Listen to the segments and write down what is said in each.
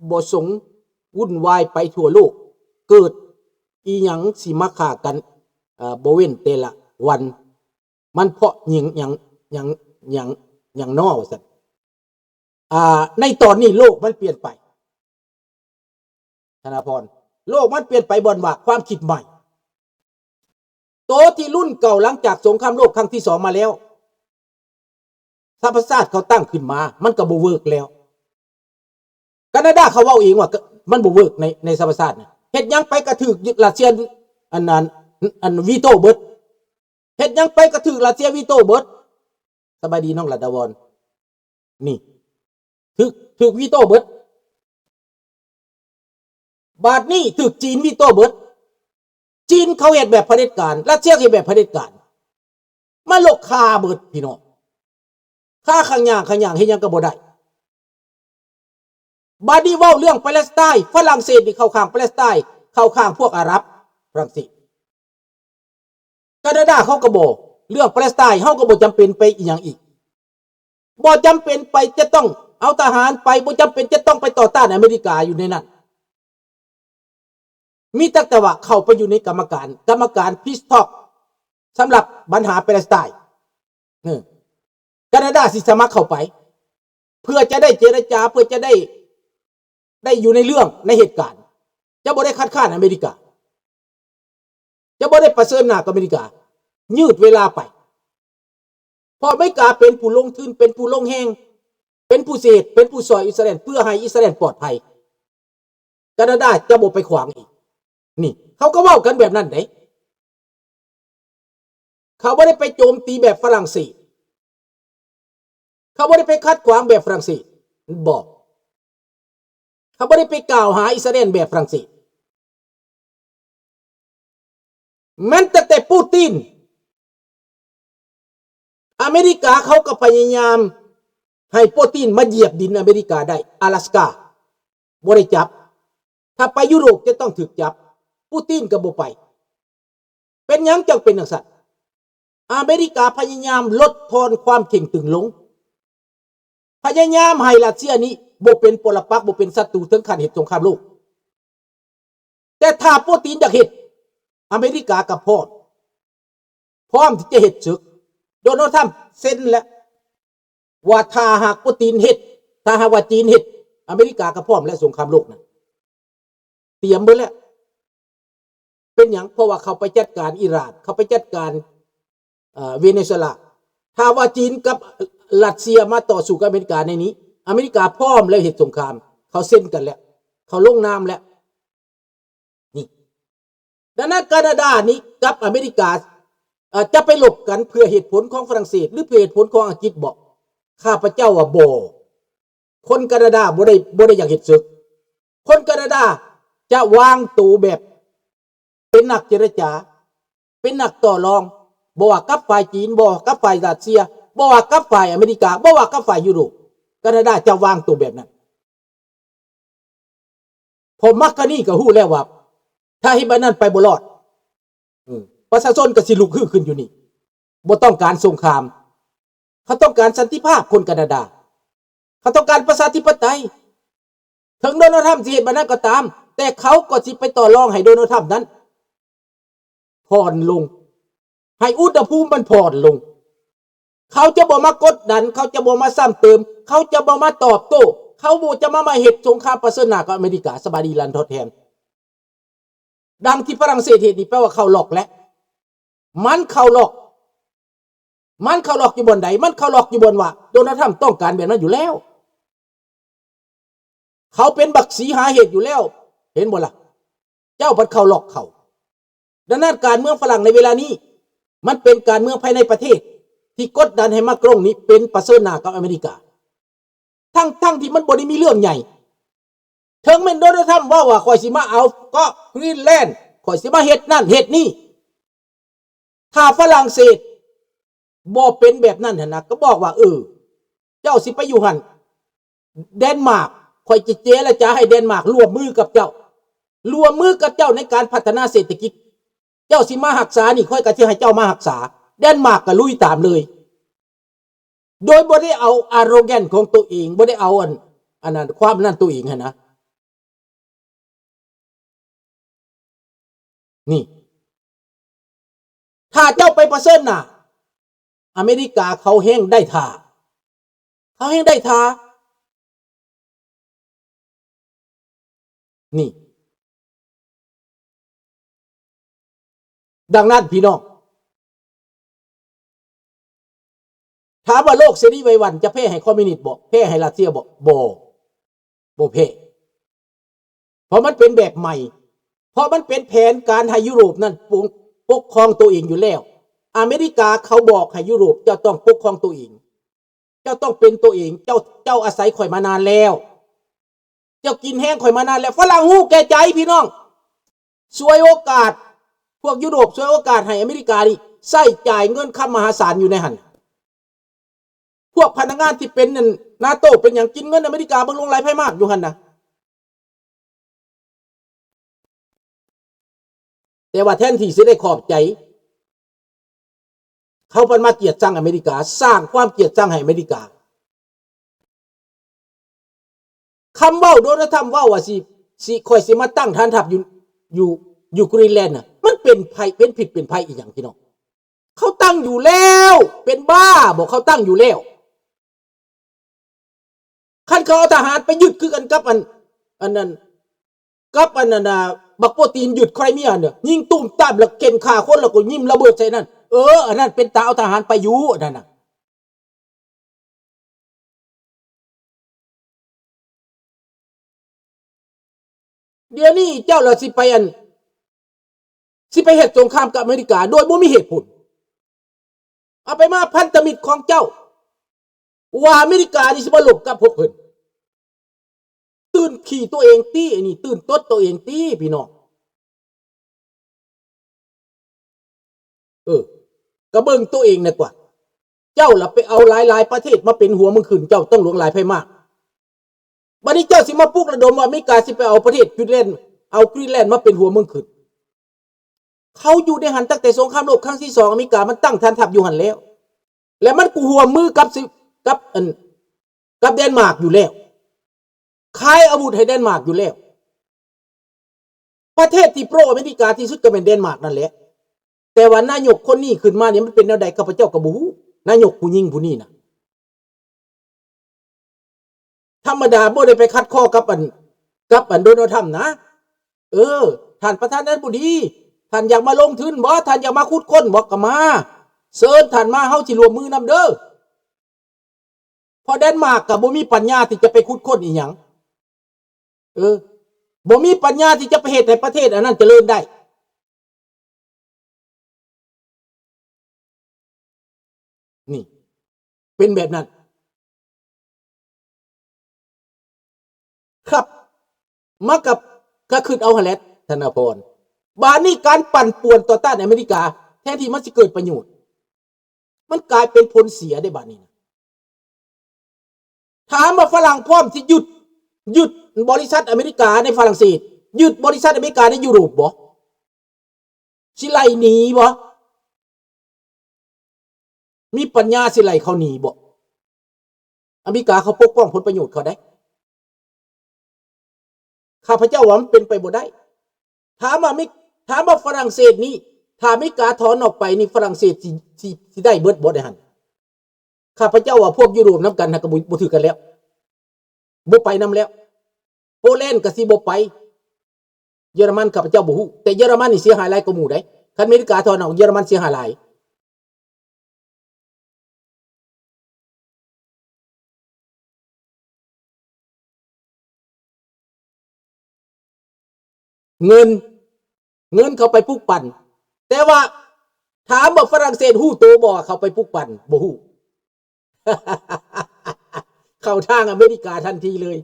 บ่สงวุ่นวายไปทั่วโลกเกิดอีหยังสิมาฆ่ากันบ่เว้นแต่ละวันมันเพราะหยังน้อว่าซั่นในตอนนี้โลกมันเปลี่ยนไปธนาพรโลกมันเปลี่ยนไปบ่อนว่าความคิดใหม่โตที่รุ่นเก่าหลังจากสงครามโลกครั้งที่2มาแล้วธรรมชาติเขาตั้งขึ้นมามันก็บ่เวิร์กแล้วแคนาดาเขาเว้าเองว่ามันบ่เวิร์กในธรรมชาตินะเฮ็ดหยังไปกระถึกรัสเซียอันนั้นวีโต้เบิดเฮ็ดหยังไปกระถึกรัสเซียวีโต้เบิดสบายดีน้องรัตดาวรนี่ถึกวีโต้เบิดบาดนี้ถึกจีนวีโต้เบิดจีนเขาเฮ็ดแบบเผด็จการรัสเซียเฮ็ดแบบเผด็จการมาลกคาเบิดพี่น้องค่าข้างย่างเฮ็ดหยังก็บ่ได้บาดนี้เว้าเรื่องปาเลสไตน์ฝรั่งเศสนี่เข้าข้างปาเลสไตน์เข้าข้างพวกอาหรับฝรั่งเศสแคนาดาเขาก็บ่เรื่องปาเลสไตน์เฮาก็บ่จำเป็นไปอีหยังอีกบ่จำเป็นไปจะต้องเอาทหารไปบ่จำเป็นจะต้องไปต่อต้านอเมริกาอยู่ในนั้นมีแต่ว่าเข้าไปอยู่ในกรรมการพีซทอล์กสำหรับปัญหาปาเลสไตน์แคนาดาสิสมัครเข้าไปเพื่อจะได้เจรจาเพื่อจะได้อยู่ในเรื่องในเหตุการณ์จะบ่ได้คัดค้านอเมริกาจะบ่ได้ประเสริฐหน้ากับอเมริกายืดเวลาไปเพราะอเมริกาเป็นผู้ลงทุนเป็นผู้ลงแฮงเป็นผู้เสพเป็นผู้ซอยอิสราเอลเพื่อให้อิสราเอลปลอดภัยแคนาดาจะบ่ไปขวางอีกนี่เขาก็เว้ากันแบบนั้นเด้เขาบ่ได้ไปโจมตีแบบฝรั่งเศสเขาบ่ได้ไปคัดขวางแบบฝรั่งเศสบอกเขาบ่ได้ไปกล่าวหาอิสราเอลแบบฝรั่งเศสแม้แต่ปูตินอเมริกาเขาก็พยายามให้ปูตินมาเหยียบดินอเมริกาได้阿拉斯กาบ่ได้จับถ้าไปยุโรปจะต้องถูกจับปูตินก็บ่ไปเป็นหยังจังเป็นจังซั่นอเมริกาพยายามลดทอนความเข่งตึงลงพยายามให้รัสเซียนี้บ่เป็นปรปักษ์บ่เป็นศัตรูถึงขั้นเฮ็ดสงครามโลกแต่ถ้าปูตินอยากเฮ็ดอเมริกาก็พร้อมที่จะเฮ็ดศึกโดนัลด์ทรัมป์เซ็นแล้วว่าถ้าหากปูตินเฮ็ดถ้าหากว่าจีนเฮ็ดอเมริกาก็พร้อมแล้วสงครามโลกนั้นเตรียมไว้แล้วเป็นหยังเพราะว่าเขาไปจัดการอิหร่านเขาไปจัดการเวเนซุเอลาถ้าว่าจีนกับรัสเซียมาต่อสู้กับอเมริกาในนี้อเมริกาพร้อมแล้วเฮ็ดสงครามเขาเซ็นกันแล้วเขาลงนามแล้วนี่ดังนั้นแคนาดานี้กับอเมริกาจะไปหลบกันเพื่อเหตุผลของฝรั่งเศสหรือเพื่อเหตุผลของอังกฤษบอกข้าพเจ้าว่าบ่คนแคนาดาบ่ได้อยากเฮ็ดศึกคนแคนาดาจะวางตัวแบบเป็นนักเจรจาเป็นนักต่อรองบ่ว่ากับฝ่ายจีนบ่กับฝ่ายรัสเซียบ่ว่ากับฝ่ายอเมริกาบ่ว่ากับฝ่ายยุโรปแคนาดาจะวางตัวแบบนั้นผมมักกะนี่ก็ฮู้แล้วว่าถ้าให้บ้านนั้นไปบ่รอดประชาชนก็สิลุกขึ้นอยู่นี่บ่ต้องการสงครามเขาต้องการสันติภาพคนแคนาดาเขาต้องการประชาธิปไตยถึงโดนัลด์ทรัมป์สิเฮ็ดบ้านนั้นก็ตามแต่เขาก็สิไปต่อรองให้โดนัลด์ทรัมป์นั้นผ่อนลงให้อุณหภูมิมันผ่อนลงเขาจะบ่มากดดันเขาจะบ่มาซ้ำเติมเขาจะบ่มาตอบโต้เขาบ่จะมาเฮ็ดสงครามประเสริฐหน้ากับอเมริกาสบายดีลันทดแทนดังที่ฝรั่งเศสเฮ็ดนี่แปลว่าเขาหลอกแล้วมันเข้าหลอกอยู่บนใดมันเข้าหลอกอยู่บนว่าโดนัลด์ทรัมป์ต้องการแบบนั้นอยู่แล้วเขาเป็นบักสีหาเหตุอยู่แล้วเห็นบ่ล่ะเจ้าพัดเข้าหลอกเขาดังนั้นการเมืองฝรั่งในเวลานี้มันเป็นการเมืองภายในประเทศที่กดดันให้มากรงนี้เป็นประเสริฐหน้ากับอเมริกาทั้งที่มันบ่ได้มีเรื่องใหญ่ถึงแม้โดนัลด์ทรัมป์ว่าข่อยสิมาเอาก็กรีนแลนด์ข่อยสิมาเฮ็ดนั่นเฮ็ดนี่ถ้าฝรั่งเศสบ่เป็นแบบนั้นหั่นนะก็บอกว่าเจ้าสิไปอยู่หั่นเดนมาร์กข่อยจะเจรจาให้เดนมาร์กร่วมมือกับเจ้าในการพัฒนาเศรษฐกิจเจ้าสิมารักษานี่ข่อยก็สิให้เจ้ามารักษาเดนมาร์กก็ลุยตามเลยโดยบ่ได้เอาอารโรแกนของตัวเองบ่ได้เอาอันนั้นความนั่นตัวเองหั่นนะ นี่ถ้าเจ้าไปเผชิญหน้าอเมริกาเขาแห้งได้ท่าเขาแห้งได้ท่านี่ดังนั้นพี่น้องถามว่าโลกเสรีไว้วันจะแพ้ให้คอมมิวนิสต์บ่แพ้ให้รัสเซียบ่แพ้เพราะมันเป็นแบบใหม่เพราะมันเป็นแผนการให้ยุโรปนั้นปกครองตัวเองอยู่แล้วอเมริกาเขาบอกให้ยุโรปเจ้าต้องปกครองตัวเองเจ้าต้องเป็นตัวเองเจ้าอาศัยข่อยมานานแล้วเจ้ากินแห้งข่อยมานานแล้วฝรั่งหู้แก่ใจพี่น้องช่วยโอกาสพวกยุโรปช่วยโอกาสให้อเมริกานี่ใช้จ่ายเงินคำมหาศาลอยู่ในหันพวกพนักงานที่เป็นนาโต้เป็นอย่างกินเงินอเมริกาเบิ่งลงหลายไพ่มากอยู่หันนะแต่ว่าแทนที่จะได้ขอบใจเขาเป็นมาเกลียดชังอเมริกาสร้างความเกลียดชังให้อเมริกาคำเว้าโดนัลด์ทรัมป์เว้าว่าสิค่อยสิมาตั้งฐานทัพอยู่กรีนแลนด์น่ะมันเป็นภัยเป็นผิดเป็นภัยอีกอย่างพี่น้องเขาตั้งอยู่แล้วเป็นบ้าบอกเขาตั้งอยู่แล้วคันเขาเอาทหารไปหยุดคือกันกับอันนั้นกับอันนั้นบักโปรตีนหยุดไครเมียเนี่ยยิงตุ้มตามแล้วเข็นฆ่าคนแล้วก็ยิงระเบิดใส่นั่นอันนั้นเป็นตาเอาทหารไปอยู่นั่นน่ะเดี๋ยวนี้เจ้าเราสิไปเหตุสงครามกับอเมริกาโดยบ่มีเหตุผลเอาไปมาพันธมิตรของเจ้าว่าอเมริกานี่สิมาหลบกับพวกเพิ่นตื่นขี่ตัวเองตี้ไอ้นี่ตื่นตดตัวเองตี้พี่น้องก็เบิ่งตัวเองนะกว่าเจ้าล่ะไปเอาหลายประเทศมาเป็นหัวมึงขึ้นเจ้าต้องหลวงหลายไพ่มากบัดนี้เจ้าสิมาปลุกระดมว่าอเมริกาสิไปเอาประเทศกรีนแลนด์มาเป็นหัวมึงขึ้นเขาอยู่ในหันตั้งแต่สงครามโลกครั้งที่2อเมริกามันตั้งฐานทัพอยู่หันแล้วและมันกูหัวมือกับเดนมาร์กอยู่แล้วขายอาวุธให้เดนมาร์กอยู่แล้วประเทศที่โปรอเมริกาที่สุดก็เป็นเดนมาร์กนั่นแหละแต่ว่านายกคนนี้ขึ้นมาเนี่ยมันเป็นแนวใดข้าพเจ้าก็บ่ฮู้นายกผู้หญิงผู้นี้นะธรรมดาบ่ได้ไปคัดข้อกับโดนัลด์ทรัมป์นะท่านประธานาธิบดีท่านอยากมาลงทุนบ่ท่านอยากมาขุดค้นบ่ก็มาเชิญท่านมาเฮาสิร่วมมือนำเด้อเพราะเดนมาร์กก็บ่มีปัญญาที่จะไปขุดค้นอีหยังบ่มีปัญญาที่จะไปเฮ็ดให้ประเทศอันนั้นเจริญได้นี่เป็นแบบนั้นครับมากับก็คือเอาหั่นแหละธนพรบาดนี้การปั่นป่วนต่อต้านอเมริกาแทนที่มันสิเกิดประโยชน์มันกลายเป็นผลเสียได้บาดนี้นะถามว่าฝรั่งพร้อมที่หยุดบริษัทอเมริกาในฝรั่งเศสหยุดบริษัทอเมริกาในยุโรปบ่สิไล่หนีบ่มีปัญญาสิไล่เขาหนีบ่อเมริกาเขาปกป้องผลประโยชน์เขาได้ข้าพเจ้าว่ามันเป็นไปบ่ได้ถามว่าฝรั่งเศสนี่ถ้าอเมริกาถอนออกไปนี่ฝรั่งเศสสิได้เบิดบ่ได้หั่นข้าพเจ้าว่าพวกยุโรปนํกันก็บ่ถือกันแล้วบ่ไปนํแล้วโปแลนด์ก็สิบ่ไปเยอรมันข้าพเจ้าบ่ฮู้แต่เยอรมันนี่เสียหายหลายกว่าหมู่ได้คันอเมริกาถอนออกเยอรมันเสียหายหลายเงินเขาไปปลุกปั่นแต่ว่าถามว่าฝรั่งเศสฮู้โตบ่เขาไปปลุกปั่นบ่ฮู้ เข้าทางอเมริกาทันทีเลย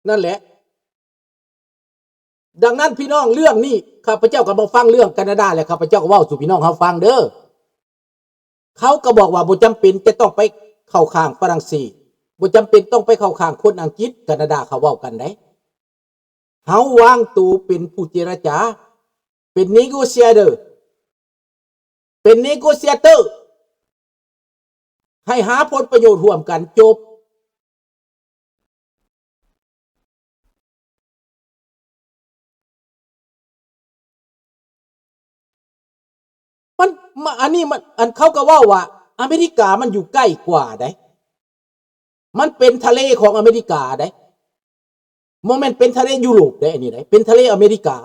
นั่นแหละดังนั้นพี่น้องเรื่องนี้ข้าพเจ้าก็มาฟังเรื่องแคนาดาและข้าพเจ้าก็เว้าสู่พี่น้องเฮาฟังเด้อเขาก็บอกว่าบ่จำเป็นจะต้องไปเข้าข้างฝรั่งเศสบ่จำเป็นต้องไปเข้าข้างคนอังกฤษแคนาดาเขาเว้ากันได้เฮาวางตัวเป็นผู้เจรจาเป็น negotiator ให้หาผลประโยชน์ร่วมกันจบมันอันนี้มันอันเขาก็ว่าอเมริกามันอยู่ใกล้กว่าได้มันเป็นทะเลของอเมริกาได้โมเมนต์เป็นทะเลยุโรปได้อันนี้ได้เป็นทะเลอเมริกา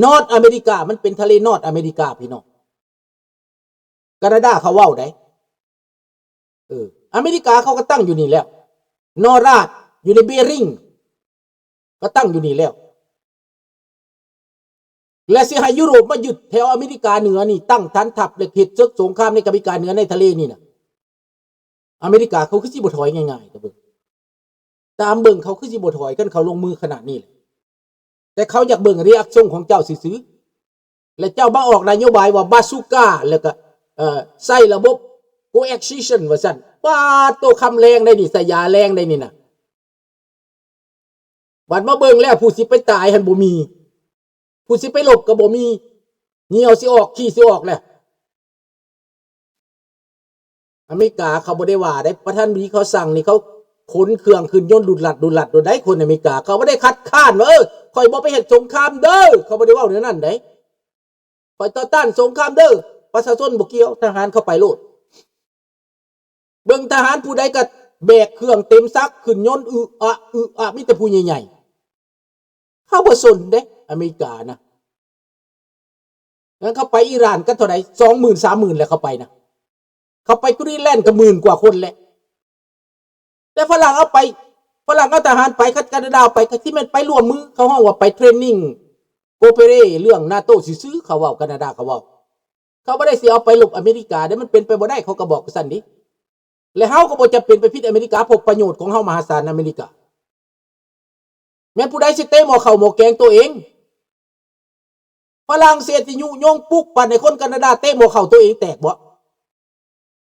นอร์ทอเมริกามันเป็นทะเลนอร์ทอเมริกาพี่น้องแคนาดาเขาเว้าได้อเมริกาเขาก็ตั้งอยู่นี่แล้วนอราดอยู่ในเบริงก็ตั้งอยู่นี่แล้วและสิให้ยุโรปมายึดแถวอเมริกาเหนือนี่ตั้งฐานทัพและเหตุสงครามในอเมริกาเหนือในทะเลนี่นะอเมริกาเขาคือสิบ่ถอยง่ายๆตามเบิ่งเขาคือสิบ่ถอยกันเขาลงมือขนาดนี้แหละแต่เขาอยากเบิ่งรีแอคชั่นของเจ้าซื่อๆและเจ้ามาออกนโยบายว่าบาซูก้าแล้วก็ใส่ระบบ coaxiation ว่าซั่นว่าตัวคำแรงได้นี่สยาแรงได้นี่น่ะบัดมาเบิ่งแล้วผู้สิไปตายหันบ่มีผู้สิไปหลบก็บ่มีเหนียวสิออกขี้สิออกแหละอเมริกาเขาบ่ได้ว่าได้ประธานาธิบดีเขาสั่งนี่เขาขนเครื่องขึ้นยนต์ดุดหลัดโดยได้คนอเมริกาเขาบ่ได้คัดค้านว่าข่อยบ่ไปเฮ็ดสงครามเด้อเขาบ่ได้เว้าเรื่องนั้นได้ข่อยต่อต้านสงครามเด้อประชาชนบ่เกี่ยวทหารเข้าไปโลดเบิ่งทหารผู้ใดก็แบกเครื่องเต็มซักขึ้นยนต์มีแต่ผู้ใหญ่ๆเขาบ่สนเด้อเมริกานะงั้นเขาไปอิหร่านกันเท่าไหร่ 20,000 30,000แล้วเขาไปนะเขาไปกรีนแลนด์ก็หมื่นกว่าคนแหละแต่ฝรั่งเอาไปฝรั่งเอาทหารไปแคนาดาไปที่มันไปร่วมมือเขาห้องว่าไปเทรนนิ่งโกเปเรเรื่องนาโต้ซื้อเขาเว้าแคนาดาเขาเว้าเขาบ่ได้สิเอาไปหลบอเมริกาได้มันเป็นไปบ่ได้เขาก็บอกซั่นดิและเฮาก็บ่จะเป็นไปผิดอเมริกาพบประโยชน์ของเฮามหาศาลอเมริกาแม้ผู้ใดสิเตะหม้อข้าวหม้อแกงตัวเองฝรั่งเศสสิยุยงปุ๊กปั่นให้คนแคนาดาเตะหม้อข้าวตัวเองแตกบ่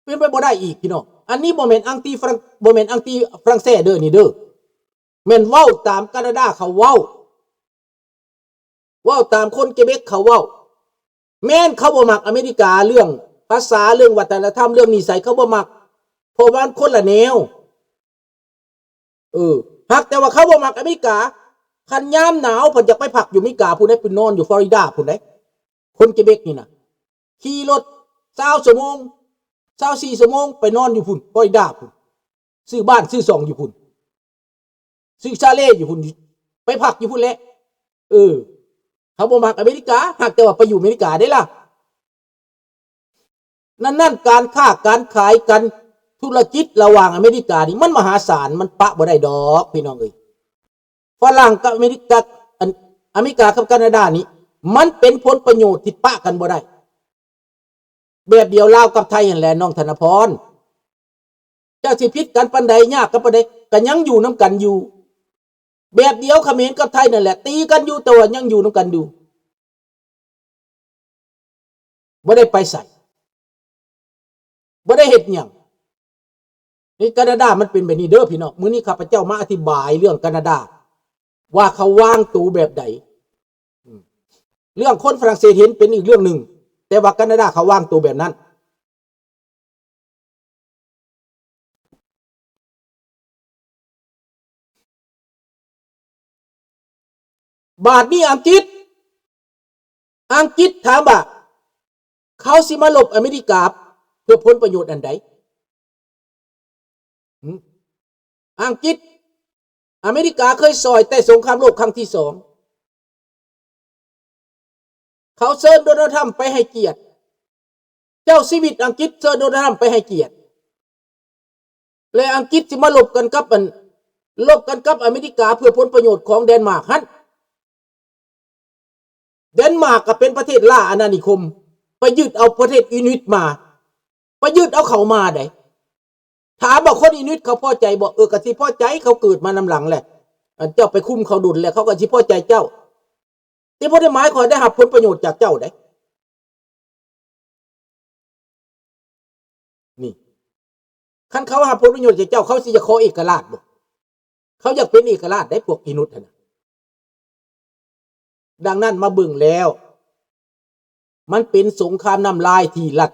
เป็นไปบ่ได้อีกพี่น้องอันนี้บ่แม่นอังตีฝรั่งบ่แม่นอังตีฝรั่งเศสเด้อนี่เด้อแม่นเว้าตามแคนาดาเขาเว้าตามคนเกเบกเขาเว้าแม่นเขาบ่มักอเมริกาเรื่องภาษาเรื่องวัฒนธรรมเรื่องนิสัยเขาบ่มักเพราะว่ามันคนละแนวฮักแต่ว่าเขาบ่มักอเมริกาคันยามหนาวเพิ่นอยากไปพักอยู่อเมริกาผู้ใดไปนอนอยู่ฟลอริดาผู้ใดคนเกเบกนี่น่ะขี่รถ20 ชั่วโมง24 ชั่วโมงไปนอนอยู่พุ่นฟลอริดาพุ่นซื้อบ้านซื้อซองอยู่พุ่นซื้อชาเล่อยู่พุ่นไปพักอยู่พุ่นแหละเขาบ่มักอเมริกาหากแต่ว่าไปอยู่อเมริกาได้ล่ะนั่นการค้าการขายกันธุรกิจระหว่างอเมริกานี่มันมหาศาลมันปะบ่ได้ดอกพี่น้องเอ้ยฝรั่งกับอเมริกากับแคนาดานี่มันเป็นผลประโยชน์ที่ปะกันบ่ได้แบบเดียวลาวกับไทยนั่นแหละน้องธนพรเจ้าสิผิดกันปานใดยากกับปานใดก็ยังอยู่นำกันอยู่แบบเดียวเขมรกับไทยนั่นแหละตีกันอยู่แต่ว่ายังอยู่นำกันอยู่บ่ได้ไปใส่บ่ได้เฮ็ดหยังนี่แคนาดามันเป็นแบบนี้เด้อพี่น้องมื้อนี้ข้าพเจ้ามาอธิบายเรื่องแคนาดาว่าเขาวางตัวแบบใดเรื่องคนฝรั่งเศสเห็นเป็นอีกเรื่องนึงแต่ว่าแคนาดาเขาวางตัวแบบนั้นบาดนี้อังกฤษถามว่าเขาสิมาหลบอเมริกาเพื่อผลประโยชน์อันใดอังกฤษอเมริกาเคยซอยแต่สงครามโลกครั้งที่2เขาเชิญโดนัลด์ทรัมป์ไปให้เกียรติเจ้าชีวิตอังกฤษเชิญโดนัลด์ทรัมป์ไปให้เกียรติและอังกฤษสิมาลบกันกับอเมริกาเพื่อผลประโยชน์ของเดนมาร์กฮั่นเดนมาร์กก็เป็นประเทศล่าอาณานิคมไปยึดเอาประเทศอินุอิตมาไปยึดเอาเขามาได้ถามว่าคนอินุอิตเขาพอใจบ่ก็สิพอใจเขาเกิดมานำหลังแหละเจ้าไปคุมเขาดุลแล้วเขาก็สิพอใจเจ้าแต่บ่ได้หมายขอได้รับผลประโยชน์จากเจ้าได้นี่คันเขารับผลประโยชน์จากเจ้าเขาสิจะขอเอกราชบ่เขาอยากเป็นเอกราชได้พวกอินุอิตน่ะดังนั้นมาเบิ่งแล้วมันเป็นสงครามน้ำลายที่รัฐ